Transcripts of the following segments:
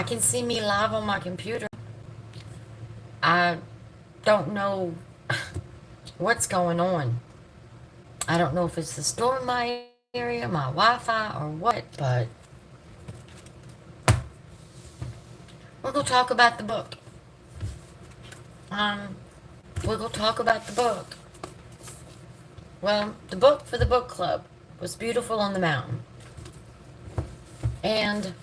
I can see me live on my computer. I don't know what's going on. I don't know if it's the store in my area, my Wi-Fi, or what, but we're going to talk about the book. Um, we're going to talk about the book. Well, the book for the book club was Beautiful on the Mountain. And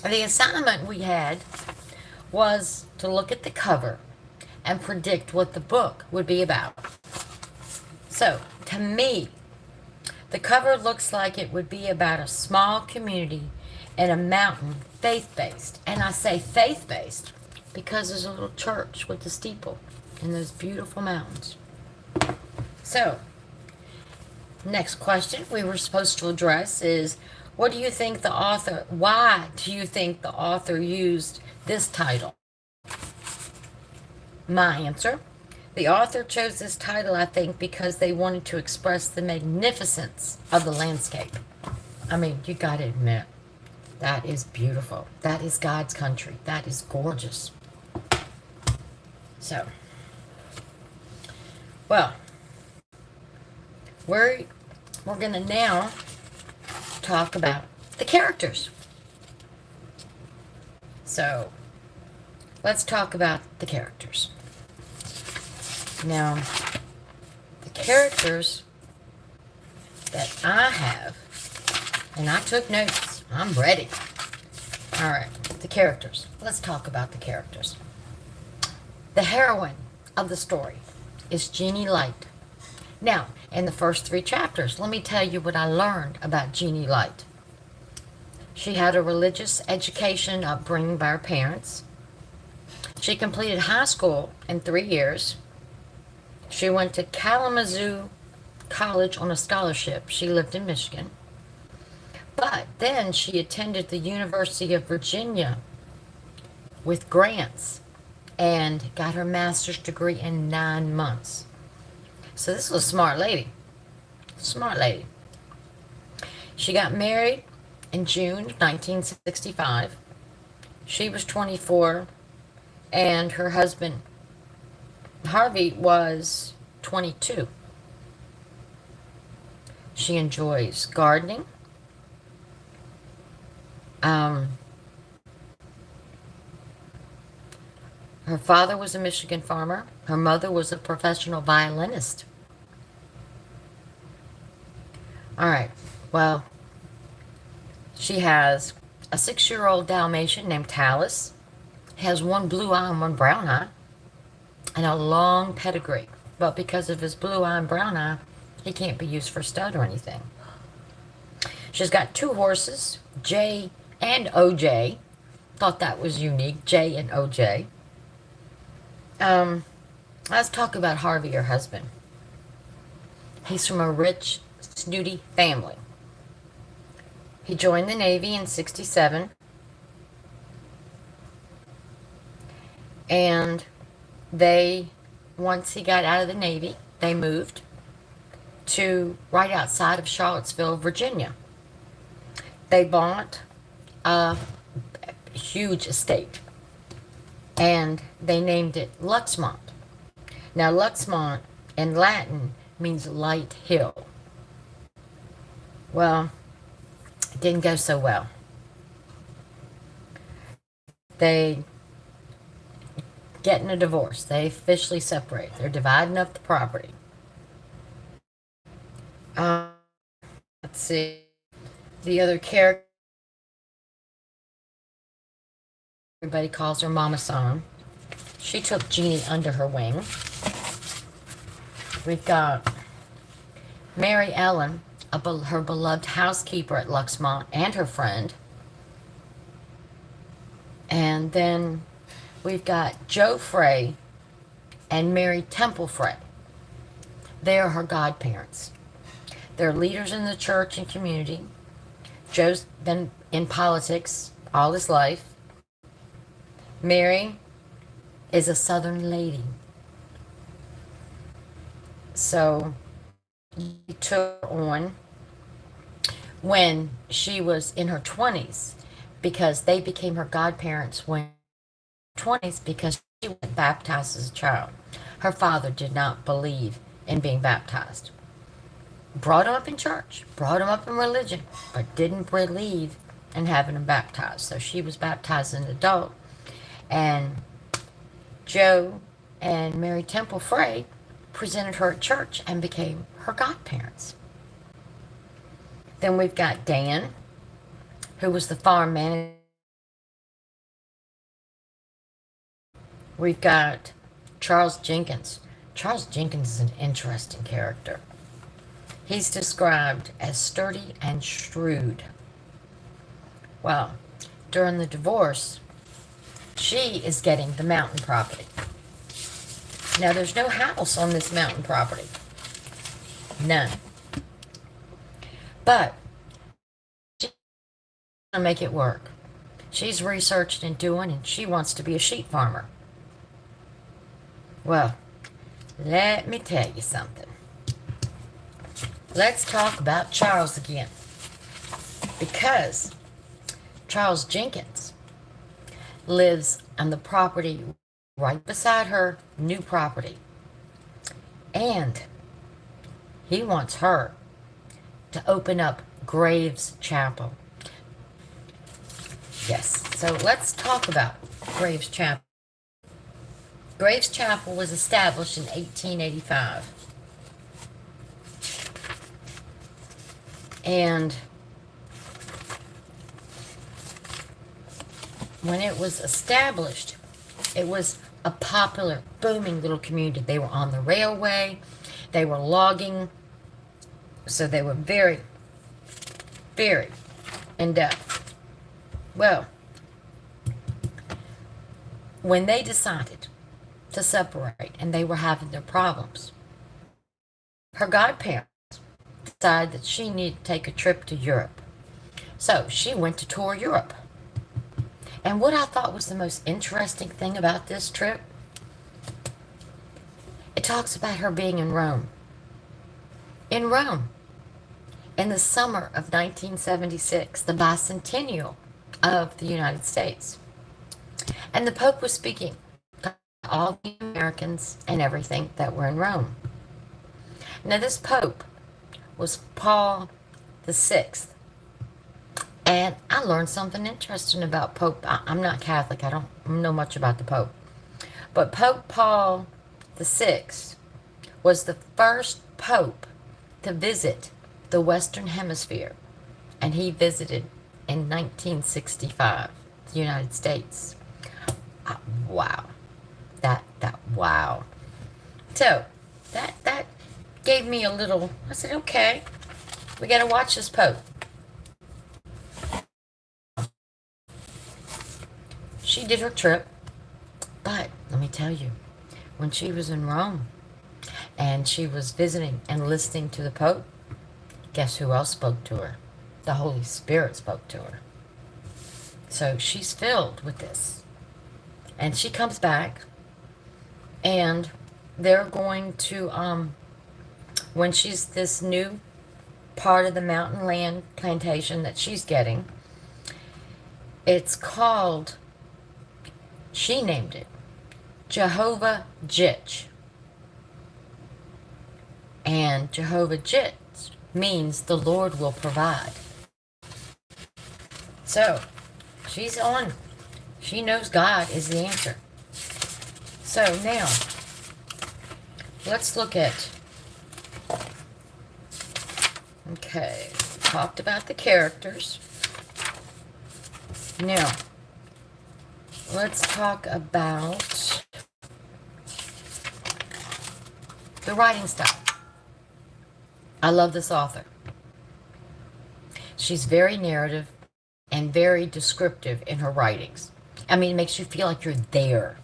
the assignment we had was to look at the cover and predict what the book would be about. So, to me, the cover looks like it would be about a small community in a mountain, faith-based. And I say faith-based because there's a little church with a steeple in those beautiful mountains. So, next question we were supposed to address is, why do you think the author used this title? My answer, the author chose this title, I think, because they wanted to express the magnificence of the landscape. I mean, you gotta admit, that is beautiful. That is God's country. That is gorgeous. So, well, we're gonna now talk about the characters. So, let's talk about the characters. Now, the characters that I have, and I took notes. I'm ready. All right, the characters. Let's talk about the characters. The heroine of the story is Jeannie Light. Now, in the first 3 chapters, let me tell you what I learned about Jeannie Light. She had a religious education upbringing by her parents. She completed high school in 3 years. She went to Kalamazoo College on a scholarship. She lived in Michigan. But then she attended the University of Virginia with grants and got her master's degree in 9 months. So this was a smart lady. Smart lady. She got married in June 1965. She was 24, and her husband, Harvey, was 22. She enjoys gardening. Her father was a Michigan farmer. Her mother was a professional violinist. All right, well, she has a 6-year-old Dalmatian named Talus. He has one blue eye and one brown eye, and a long pedigree. But because of his blue eye and brown eye, he can't be used for stud or anything. She's got 2 horses, J and OJ. Thought that was unique, J and OJ. Let's talk about Harvey, her husband. He's from a rich, snooty family. He joined the Navy in 67. And once he got out of the Navy, they moved to right outside of Charlottesville, Virginia. They bought a huge estate, and they named it Luxmont. Now, Luxmont in Latin means light hill. Well, it didn't go so well. They getting a divorce. They officially separate. They're dividing up the property. Let's see. The other character, everybody calls her Mama San. She took Jeannie under her wing. We've got Mary Ellen, her beloved housekeeper at Luxmont, and her friend. And then we've got Joe Frey and Mary Temple Frey. They are her godparents. They're leaders in the church and community. Joe's been in politics all his life. Mary is a Southern lady. So he took her on when she was in her 20s because they became her godparents when 20s because she was baptized as a child. Her father did not believe in being baptized. Brought him up in church, brought him up in religion, but didn't believe in having him baptized. So she was baptized as an adult. And Joe and Mary Temple Frey presented her at church and became her godparents. Then we've got Dan, who was the farm manager. We've got Charles Jenkins. Charles Jenkins is an interesting character. He's described as sturdy and shrewd. Well, during the divorce, she is getting the mountain property. Now, there's no house on this mountain property. None. But she's going to make it work. She's researched and doing, and she wants to be a sheep farmer. Well, let me tell you something. Let's talk about Charles again. Because Charles Jenkins lives on the property right beside her new property. And he wants her to open up Graves Chapel. Yes, so let's talk about Graves Chapel. Graves Chapel was established in 1885. And when it was established, it was a popular, booming little community. They were on the railway. They were logging. So they were very, very in depth. Well, when they decided to separate and they were having their problems, her godparents decided that she needed to take a trip to Europe. So she went to tour Europe. And what I thought was the most interesting thing about this trip, it talks about her being in Rome. In Rome, in the summer of 1976, the bicentennial of the United States. And the Pope was speaking to all the Americans and everything that were in Rome. Now, this Pope was Paul the Sixth. And I learned something interesting about Pope. I'm not Catholic. I don't know much about the Pope. But Pope Paul the Sixth was the first Pope to visit the Western Hemisphere. And he visited in 1965, the United States. Wow. Wow. So, that gave me a little, I said, okay, we got to watch this Pope. She did her trip, but let me tell you, when she was in Rome and she was visiting and listening to the Pope, guess who else spoke to her? The Holy Spirit spoke to her. So she's filled with this. And she comes back, and they're going to, when she's this new part of the mountain land plantation that she's getting, it's called, she named it, Jehovah Jitch. And Jehovah Jitch means the Lord will provide. So, she's on. She knows God is the answer. So now, let's look at, okay, talked about the characters. Now, let's talk about the writing style. I love this author. She's very narrative and very descriptive in her writings. I mean, it makes you feel like you're there.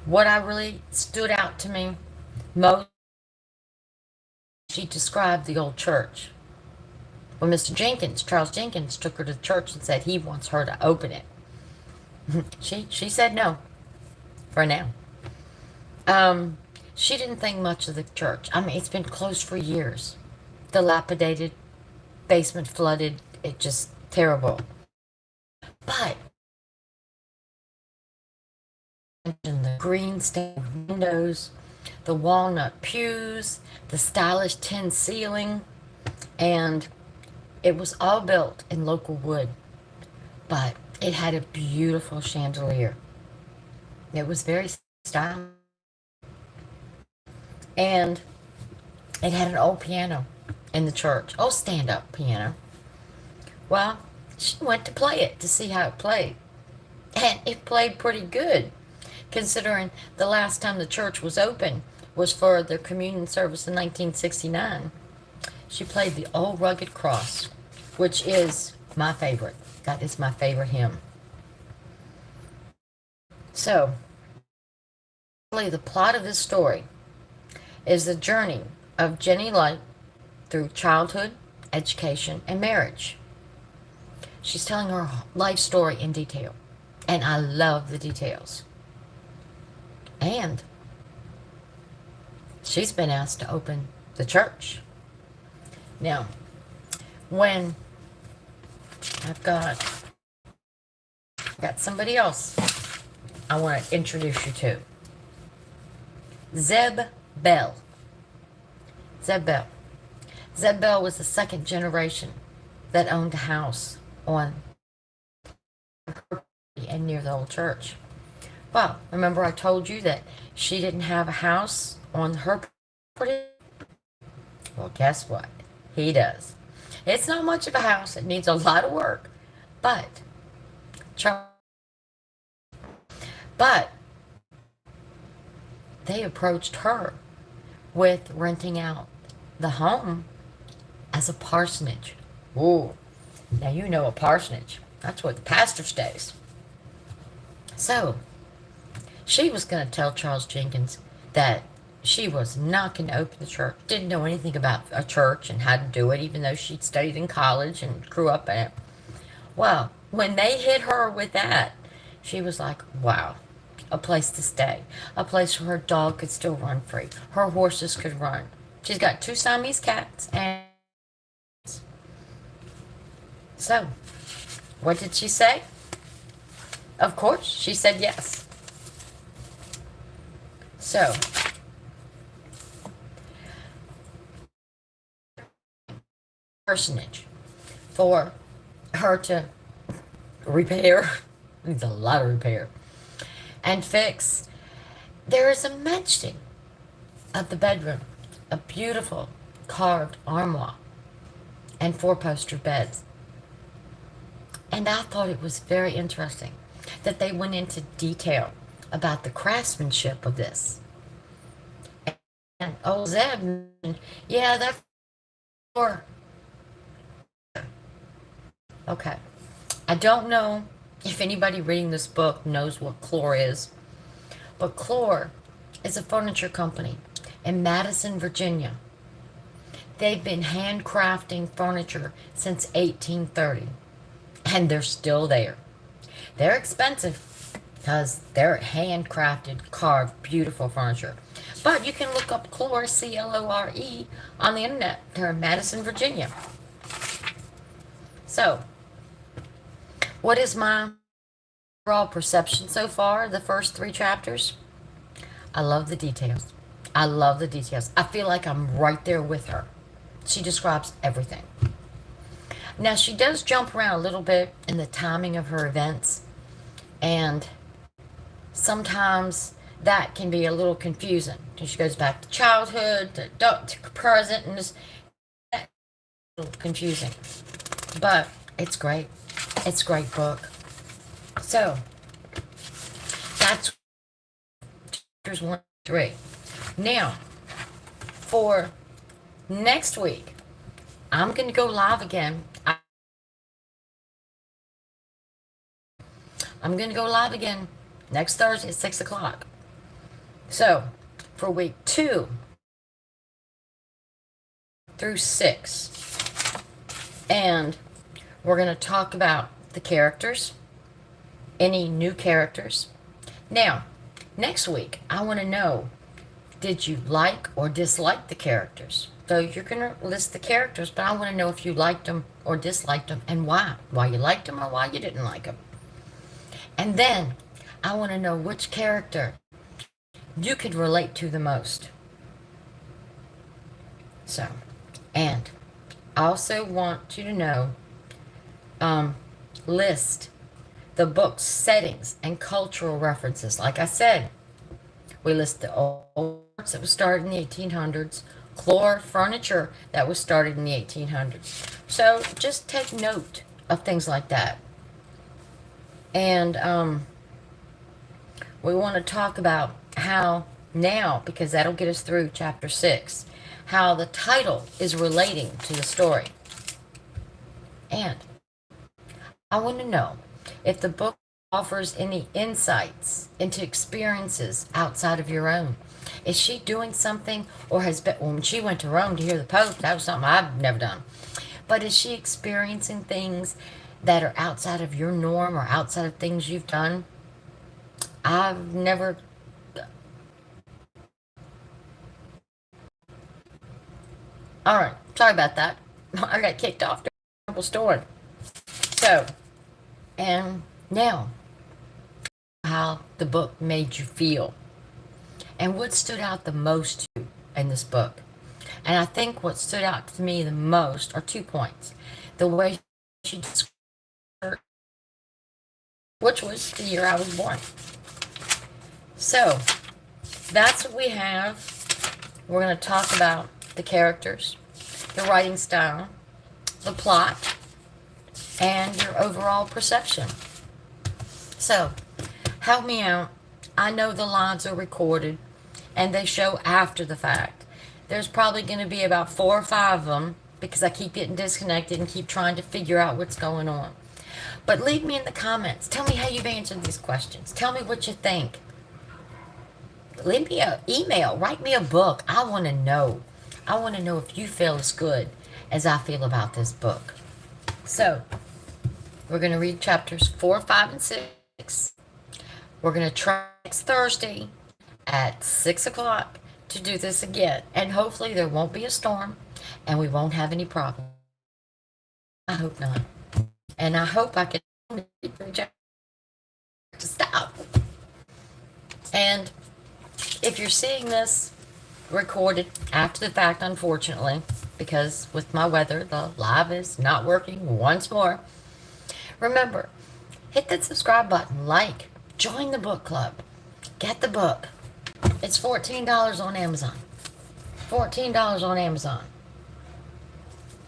What I really stood out to me most, she described the old church. When Mr. Jenkins, Charles Jenkins, took her to the church and said he wants her to open it. She said no, for now. She didn't think much of the church. I mean, it's been closed for years. Dilapidated, basement flooded. It just terrible. But the green stained windows, the walnut pews, the stylish tin ceiling, and it was all built in local wood, but it had a beautiful chandelier. It was very stylish. And it had an old piano in the church, old stand-up piano. Well, she went to play it to see how it played. And it played pretty good, considering the last time the church was open was for the communion service in 1969. She played the Old Rugged Cross, which is my favorite. That is my favorite hymn. So, the plot of this story is the journey of Jenny Light through childhood, education, and marriage. She's telling her life story in detail, and I love the details. And she's been asked to open the church. Now, when I've got somebody else I want to introduce you to. Zeb Bell. Zeb Bell. Zeb Bell was the second generation that owned a house on and near the old church. Well, remember I told you that she didn't have a house on her property? Well, guess what? He does. It's not much of a house. It needs a lot of work. But they approached her with renting out the home as a parsonage. Ooh. Now you know a parsonage. That's where the pastor stays. So, she was going to tell Charles Jenkins that she was not going to open the church. Didn't know anything about a church and how to do it, even though she'd studied in college and grew up in it. Well, when they hit her with that, she was like, wow, a place to stay. A place where her dog could still run free. Her horses could run. She's got 2 Siamese cats. And so, what did she say? Of course, she said yes. So, parsonage for her to repair, needs a lot of repair, and fix. There is a mention of the bedroom, a beautiful carved armoire and 4-poster beds. And I thought it was very interesting that they went into detail about the craftsmanship of this. And old Zeb, yeah, that's for. Okay. I don't know if anybody reading this book knows what Clore is, but Clore is a furniture company in Madison, Virginia. They've been handcrafting furniture since 1830, and they're still there. They're expensive because they're handcrafted, carved, beautiful furniture. But you can look up Clore, C-L-O-R-E, on the internet. They're in Madison, Virginia. So, what is my overall perception so far, the first 3 chapters? I love the details. I love the details. I feel like I'm right there with her. She describes everything. Now, she does jump around a little bit in the timing of her events, and sometimes that can be a little confusing. She goes back to childhood, to present, and just a little confusing. But it's great. It's a great book. So, that's chapters 1 and 3. Now, for next week, I'm going to go live again. I'm going to go live again next Thursday at 6 o'clock. So, for week 2 through 6, and we're going to talk about the characters, any new characters. Now, next week, I want to know, did you like or dislike the characters? So you're going to list the characters, but I want to know if you liked them or disliked them and why. Why you liked them or why you didn't like them. And then I want to know which character you could relate to the most. So, and I also want you to know, list the book's settings and cultural references. Like I said, we list the old parts that was started in the 1800s, floor furniture that was started in the 1800s. So just take note of things like that. And we want to talk about how now, because that'll get us through chapter 6, how the title is relating to the story. And I want to know if the book offers any insights into experiences outside of your own. Is she doing something, or has been, when she went to Rome to hear the Pope, that was something I've never done. But is she experiencing things that are outside of your norm or outside of things you've done? I've never. All right, sorry about that. I got kicked off the story. So, and now, how the book made you feel, and what stood out the most to you in this book. And I think what stood out to me the most are 2 points: the way she described her, which was the year I was born. So that's what we have. We're going to talk about the characters, the writing style, the plot, and your overall perception. So, help me out. I know the lines are recorded and they show after the fact. There's probably going to be about 4 or 5 of them because I keep getting disconnected and keep trying to figure out what's going on. But leave me in the comments. Tell me how you've answered these questions. Tell me what you think. Leave me an email. Write me a book. I want to know. I want to know if you feel as good as I feel about this book. So, we're going to read chapters 4, 5, and 6. We're going to try next Thursday at 6 o'clock to do this again. And hopefully there won't be a storm and we won't have any problems. I hope not. And I hope I can to stop. And if you're seeing this recorded after the fact, unfortunately, because with my weather, the live is not working once more, remember, hit that subscribe button, like, join the book club, get the book. It's $14 on Amazon. $14 on Amazon.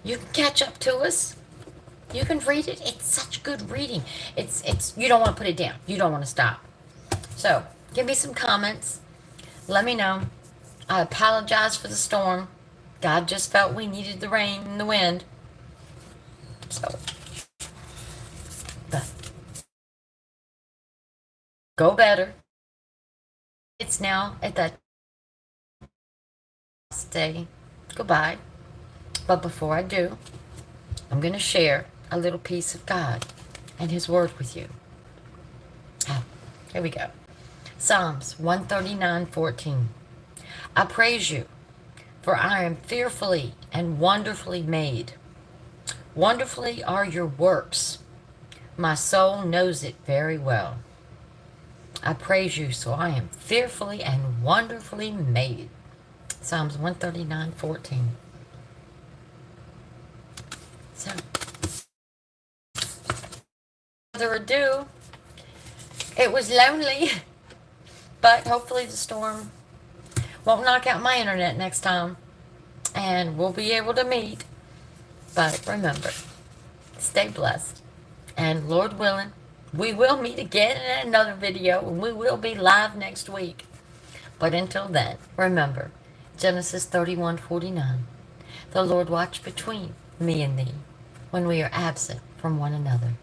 You can catch up to us. You can read it. It's such good reading. It's you don't want to put it down. You don't want to stop. So, give me some comments. Let me know. I apologize for the storm. God just felt we needed the rain and the wind. So, but go better. It's now at that day. Goodbye. But before I do, I'm going to share a little piece of God and His Word with you. Here we go. Psalms 139:14. I praise you, for I am fearfully and wonderfully made. Wonderfully are your works. My soul knows it very well. I praise you, so I am fearfully and wonderfully made. Psalms 139:14. So, without further ado, it was lonely, but hopefully the storm won't knock out my internet next time, and we'll be able to meet. But remember, stay blessed, and Lord willing, we will meet again in another video, and we will be live next week. But until then, remember, Genesis 31:49, the Lord watched between me and thee when we are absent from one another.